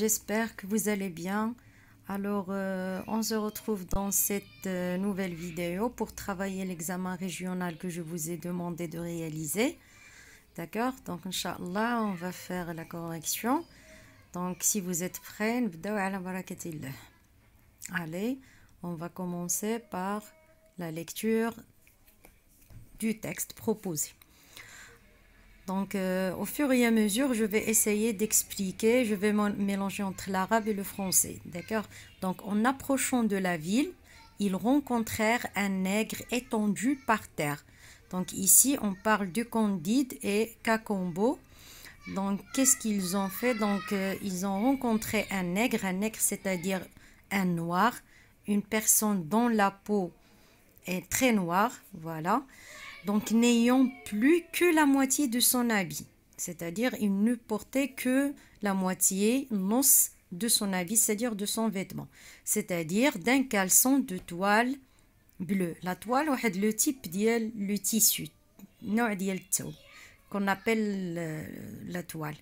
j'espère que vous allez bien. Alors, on se retrouve dans cette nouvelle vidéo pour travailler l'examen régional que je vous ai demandé de réaliser. D'accord? Donc, Inch'Allah, on va faire la correction. Donc, si vous êtes prêts, allez, on va commencer par la lecture du texte proposé. Donc, au fur et à mesure, je vais essayer d'expliquer, je vais mélanger entre l'arabe et le français, d'accord? Donc, en approchant de la ville, ils rencontrèrent un nègre étendu par terre. Donc, ici, on parle de Candide et Cacambo. Donc, qu'est-ce qu'ils ont fait? Donc, ils ont rencontré un nègre, c'est-à-dire un noir, une personne dont la peau est très noire, voilà. Donc, n'ayant plus que la moitié de son habit, c'est-à-dire il ne portait que la moitié noce de son habit, c'est-à-dire de son vêtement, c'est-à-dire d'un caleçon de toile bleue. La toile, le type le tissu, qu'on appelle la toile.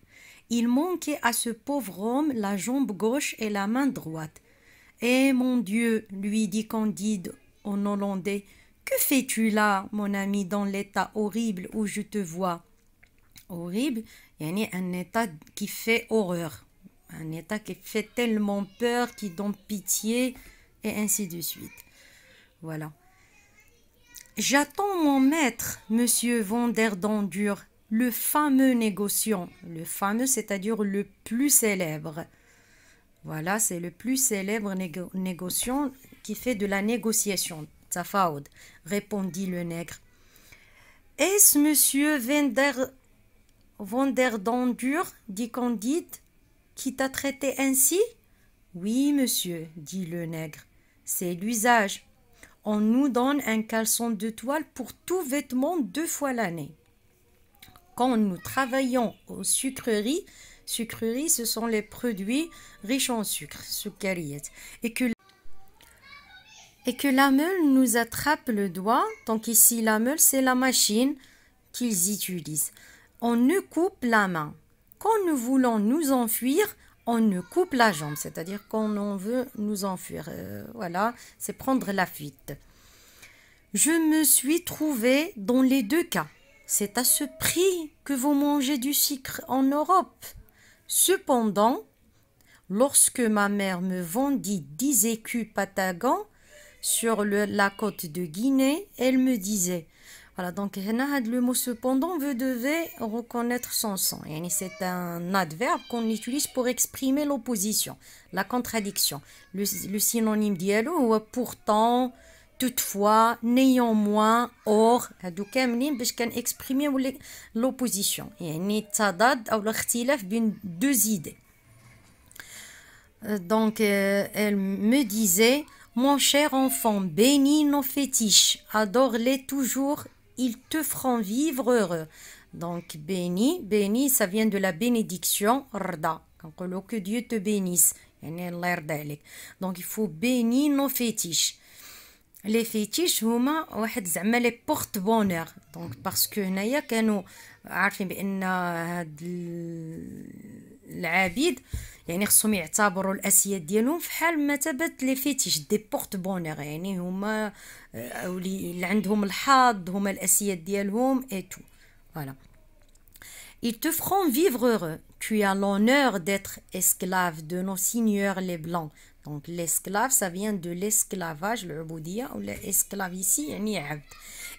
Il manquait à ce pauvre homme la jambe gauche et la main droite. « Eh mon Dieu, lui dit Candide en hollandais, que fais-tu là, mon ami, dans l'état horrible où je te vois ?» Horrible, il y a un état qui fait horreur, un état qui fait tellement peur, qui donne pitié, et ainsi de suite. Voilà. « J'attends mon maître, monsieur Vanderdendur, le fameux négociant. » Le fameux, c'est-à-dire le plus célèbre. Voilà, c'est le plus célèbre négociant qui fait de la négociation. Tafaoud, répondit le nègre. Est-ce monsieur Vanderdendur, dit Candide, qui t'a traité ainsi? Oui, monsieur, dit le nègre. C'est l'usage. On nous donne un caleçon de toile pour tout vêtement 2 fois l'année. Quand nous travaillons aux sucreries, ce sont les produits riches en sucre, sucariet, et que la meule nous attrape le doigt. Donc ici, la meule, c'est la machine qu'ils utilisent. On nous coupe la main. Quand nous voulons nous enfuir, on nous coupe la jambe, c'est-à-dire quand on veut nous enfuir. Voilà, c'est prendre la fuite. Je me suis trouvée dans les 2 cas. C'est à ce prix que vous mangez du sucre en Europe. Cependant, lorsque ma mère me vendit 10 écus patagons sur la côte de Guinée, elle me disait, voilà, donc le mot cependant, vous devez reconnaître son sens. C'est un adverbe qu'on utilise pour exprimer l'opposition, la contradiction. Le synonyme dialogue ou pourtant, toutefois, néanmoins, or, هادو كاملين باش exprimer l'opposition. التضاد أو الاختلاف بين 2 idées. Donc, elle me disait, mon cher enfant, bénis nos fétiches, adore-les toujours, ils te feront vivre heureux. Donc, béni, ça vient de la bénédiction, rda. Que Dieu te bénisse. Donc, il faut bénir nos fétiches. Les fétiches هما واحد زعما لي بورت بونور. دونك باسكو هنايا كانوا عارفين بان هاد العبيد خصهم يعتبروا الاسياد ديالهم فحال مثابه لي فيتيش دي بورت بونور، هما اللي عندهم الحظ، هما الاسياد ديالهم اي تو. فوالا. Ils te feront vivre heureux. Tu as l'honneur d'être esclave de nos seigneurs les blancs. Donc l'esclave, ça vient de l'esclavage, l'uboudia, ou l'esclave ici,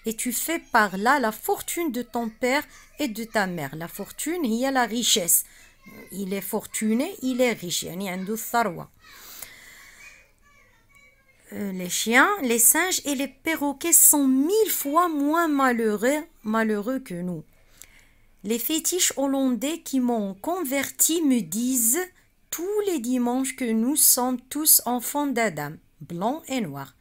et tu fais par là la fortune de ton père et de ta mère. La fortune, il y a la richesse. Il est fortuné, il est riche. Les chiens, les singes et les perroquets sont 1000 fois moins malheureux que nous. Les fétiches hollandais qui m'ont converti me disent tous les dimanches que nous sommes tous enfants d'Adam, blancs et noirs.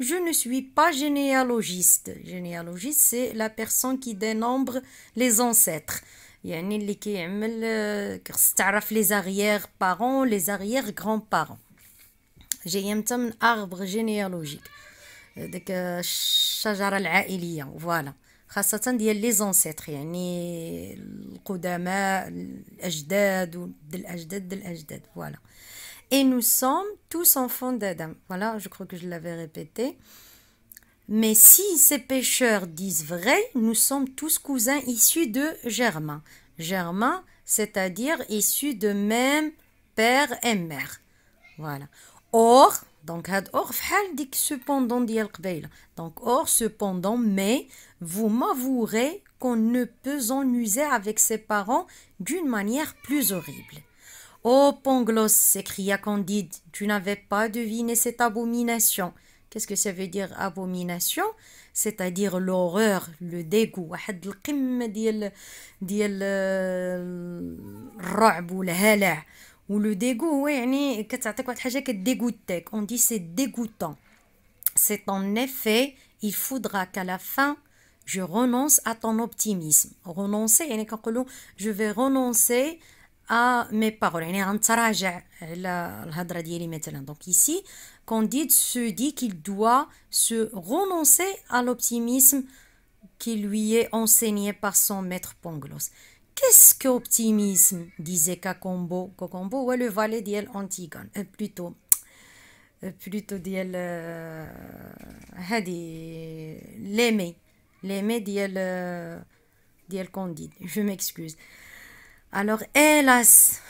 Je ne suis pas généalogiste. Généalogiste, c'est la personne qui dénombre les ancêtres. اللي كيعمل تعرف les arrière-parents, les arrière-grands-parents. جايه من arbre généalogique. ديك الشجره العائليه. Voilà. خاصة ديال les ancêtres يعني القدماء الأجداد الأجداد الأجداد voilà. Et nous sommes tous enfants d'Adam. Voilà, je crois que je l'avais répété. Mais si ces pécheurs disent vrai, nous sommes tous cousins issus de Germain. Germain, c'est-à-dire issus de même père et mère. Voilà. Or, donc, or, cependant, donc, or, cependant, mais, vous m'avouerez qu'on ne peut en user avec ses parents d'une manière plus horrible. Oh, Pangloss, s'écria Candide, tu n'avais pas deviné cette abomination. Qu'est-ce que ça veut dire abomination? C'est-à-dire l'horreur, le dégoût. واحد القمة ديال الرعب والهلع. Ou le dégoût, ouais, يعني كتعطيك واحد الحاجة كديغوتك. On dit c'est dégoûtant. C'est en effet, il faudra qu'à la fin, je renonce à ton optimisme. Renoncer, يعني كنقولوا je vais renoncer à mes paroles. يعني غنتراجع على الهضرة ديالي مثلا. Donc ici, Candide se dit qu'il doit se renoncer à l'optimisme qui lui est enseigné par son maître Pangloss. Qu'est-ce qu'optimisme? Disait Cacambo. Cacambo, ouais, le valet d'El Antigone. Plutôt d'El l'aimer d'El Candide. Je m'excuse. Alors, hélas,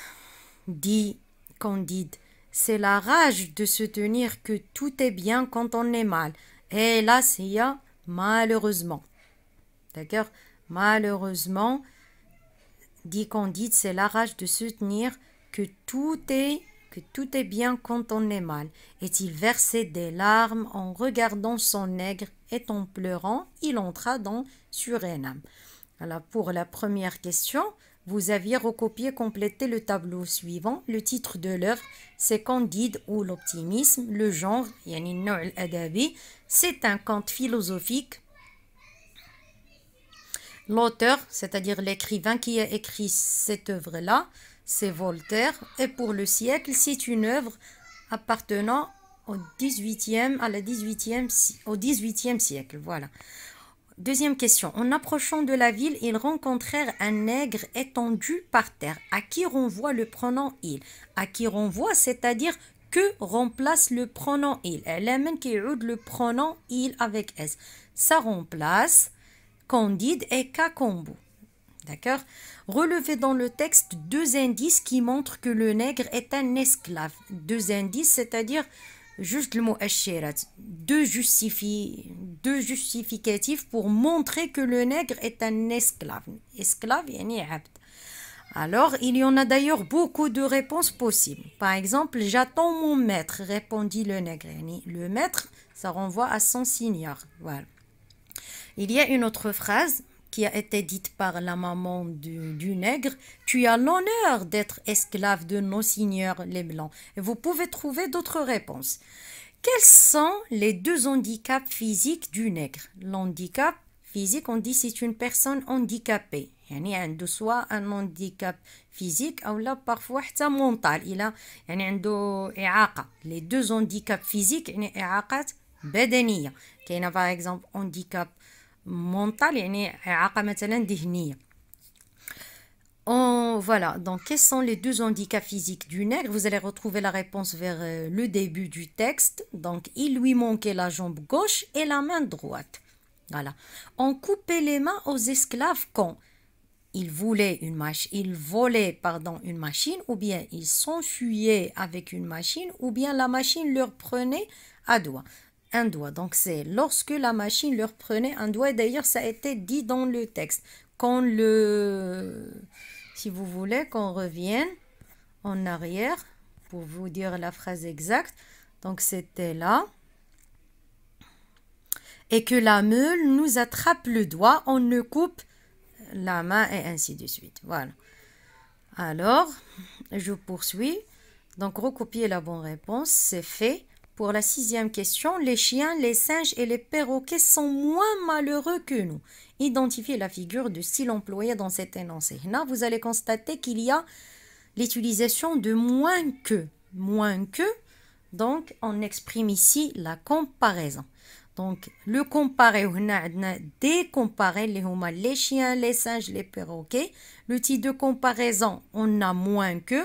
dit Candide, c'est la rage de se tenir que tout est bien quand on est mal. Hélas, il y a malheureusement. D'accord? Malheureusement, dit Candide, c'est la rage de se tenir que tout est bien quand on est mal. Et-il versait des larmes en regardant son nègre et en pleurant, il entra dans Suriname. Alors, pour la première question, vous aviez recopié, complété le tableau suivant. Le titre de l'œuvre, c'est Candide ou l'optimisme. Le genre, yani النوع الأدبي, c'est un conte philosophique. L'auteur, c'est-à-dire l'écrivain qui a écrit cette œuvre-là, c'est Voltaire. Et pour le siècle, c'est une œuvre appartenant au 18e siècle. Voilà. Deuxième question. En approchant de la ville, ils rencontrèrent un nègre étendu par terre. À qui renvoie le pronom il? À qui renvoie, c'est-à-dire que remplace le pronom il? Le pronom il avec S. Ça remplace Candide et Cacambo. D'accord? Relevez dans le texte deux indices qui montrent que le nègre est un esclave. Deux indices, c'est-à-dire juste le mot ashirat. Deux justificatifs pour montrer que le nègre est un esclave. Esclave, yani abd. Alors, il y en a d'ailleurs beaucoup de réponses possibles. Par exemple, j'attends mon maître, répondit le nègre. Yani, le maître, ça renvoie à son seigneur. Voilà. Il y a une autre phrase qui a été dite par la maman du nègre. Tu as l'honneur d'être esclave de nos seigneurs les blancs. Et vous pouvez trouver d'autres réponses. Quels sont les deux handicaps physiques du nègre? L'handicap physique, on dit c'est une personne handicapée. يعني عنده soit un handicap physique ou là parfois حتى mental. Il a يعني عنده إعاقة. Les deux handicaps physiques يعني إعاقات بدنية. كاينة par exemple handicap mental يعني إعاقة مثلا ذهنية. Voilà, donc quels sont les deux handicaps physiques du nègre? Vous allez retrouver la réponse vers le début du texte. Donc, il lui manquait la jambe gauche et la main droite. Voilà. On coupait les mains aux esclaves quand ils volaient une machine, une machine, ou bien ils s'enfuyaient avec une machine, ou bien la machine leur prenait un doigt. Donc, c'est lorsque la machine leur prenait un doigt. D'ailleurs, ça a été dit dans le texte. Si vous voulez qu'on revienne en arrière pour vous dire la phrase exacte. Donc, c'était là. Et que la meule nous attrape le doigt, on ne coupe la main et ainsi de suite. Voilà. Alors, je poursuis. Donc, recopier la bonne réponse, c'est fait. Pour la 6e question, les chiens, les singes et les perroquets sont moins malheureux que nous. Identifiez la figure de style employée dans cet énoncé. Là, vous allez constater qu'il y a l'utilisation de moins que. Moins que, donc on exprime ici la comparaison. Donc, le comparé, on a des comparés, les chiens, les singes, les perroquets. Le type de comparaison, on a moins que.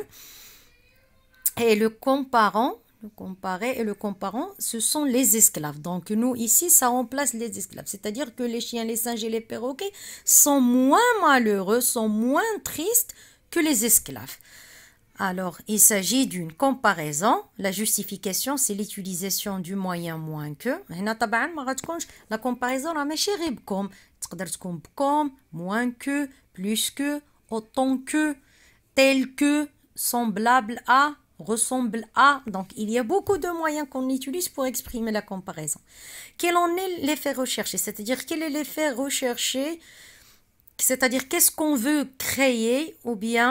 Et le comparé et le comparant, ce sont les esclaves. Donc, nous, ici, ça remplace les esclaves. C'est-à-dire que les chiens, les singes et les perroquets sont moins malheureux, sont moins tristes que les esclaves. Alors, il s'agit d'une comparaison. La justification, c'est l'utilisation du moyen moins que. La comparaison, moins que, plus que, autant que, tel que, semblable à, ressemble à. Donc, il y a beaucoup de moyens qu'on utilise pour exprimer la comparaison. Quel en est l'effet recherché? C'est-à-dire, quel est l'effet recherché? C'est-à-dire, qu'est-ce qu'on veut créer ou bien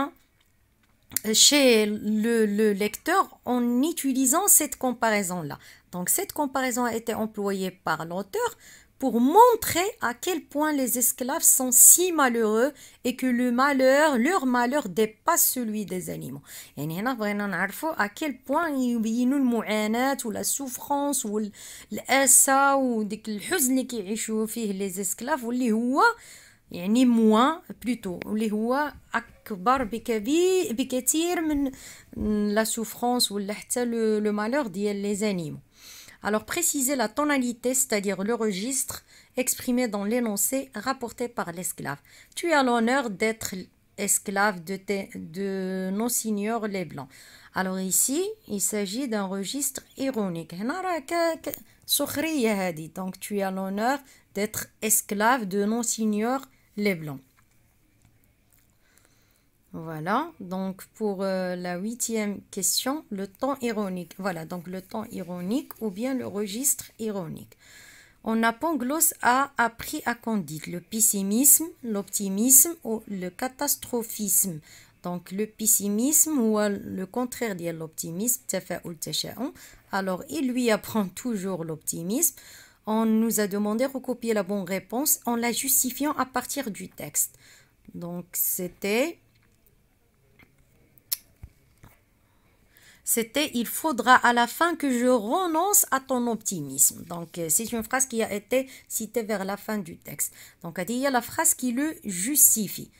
chez le lecteur en utilisant cette comparaison-là. Donc, cette comparaison a été employée par l'auteur pour montrer à quel point les esclaves sont si malheureux et que leur malheur dépasse celui des animaux. Et nous avons à quel point ils nous la souffrance ou l'asa ou الحزن qui يعيشوا فيه les esclaves واللي هو يعني moins plutôt اللي هو أكبر بكثير من la souffrance ولا حتى le malheur ديال les animaux. Alors précisez la tonalité, c'est-à-dire le registre exprimé dans l'énoncé rapporté par l'esclave. Tu as l'honneur d'être esclave de nos seigneurs les blancs. Alors ici, il s'agit d'un registre ironique. Donc tu as l'honneur d'être esclave de nos seigneurs les blancs. Voilà, donc pour la 8e question, le ton ironique. Voilà, donc le ton ironique ou bien le registre ironique. On a Pangloss a appris à Candide le pessimisme, l'optimisme ou le catastrophisme. Donc le pessimisme ou le contraire de l'optimisme, tafa'ul tasha'um. Alors il lui apprend toujours l'optimisme. On nous a demandé de recopier la bonne réponse en la justifiant à partir du texte. Donc c'était il faudra à la fin que je renonce à ton optimisme. Donc c'est une phrase qui a été citée vers la fin du texte. Donc il y a la phrase qui le justifie.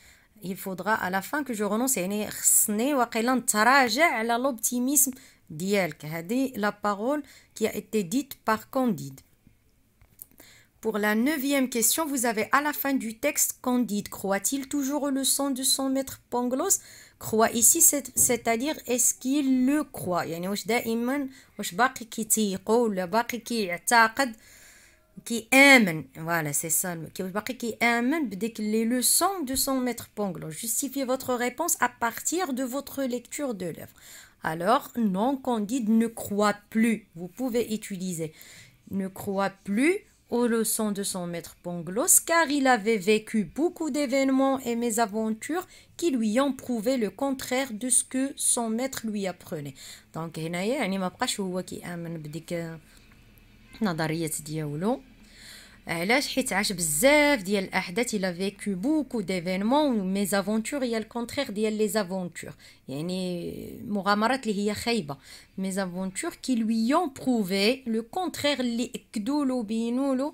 Il faudra à la fin que je renonce يعني خصني واقيلا نتراجع على l'optimisme ديالك. هذه la parole qui a été dite par Candide. Pour la 9e question, vous avez à la fin du texte Candide. Croit-il toujours le sang de son maître Pangloss? Croit ici, c'est-à-dire est-ce qu'il le croit؟ يعني واش دائما واش باقي كيتيقو ولا باقي كيعتقد كيآمن. Voilà, c'est ça. واش باقي كيآمن بديك les leçons de son maître Pangloss. Justifiez votre réponse à partir de votre lecture de l'œuvre. Alors, non, Candide ne croit plus. Vous pouvez utiliser ne croit plus aux leçons de son maître Pangloss car il avait vécu beaucoup d'événements et mésaventures qui lui ont prouvé le contraire de ce que son maître lui apprenait. Donc هنايا يعني ما بقاش هو كيآمن بديك النظريات ديالو. علاش؟ حيت عاش بزاف ديال الاحداث. il a vécu beaucoup d'événements ou mésaventures. il y a le contraire ديال les aventures يعني مغامرات اللي هي خايبه. mésaventures qui lui ont prouvé le contraire اللي اكدوا له بينوا له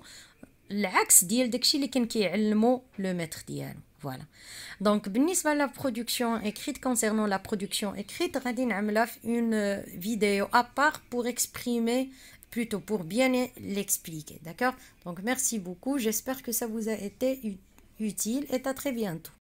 العكس ديال داكشي اللي كان كيعلمو لو ميتر ديالو. Voilà. Donc بالنسبه la production écrite, concernant la production écrite غادي نعملها في une vidéo à part pour exprimer, plutôt pour bien l'expliquer, d'accord? Donc merci beaucoup, j'espère que ça vous a été utile et à très bientôt.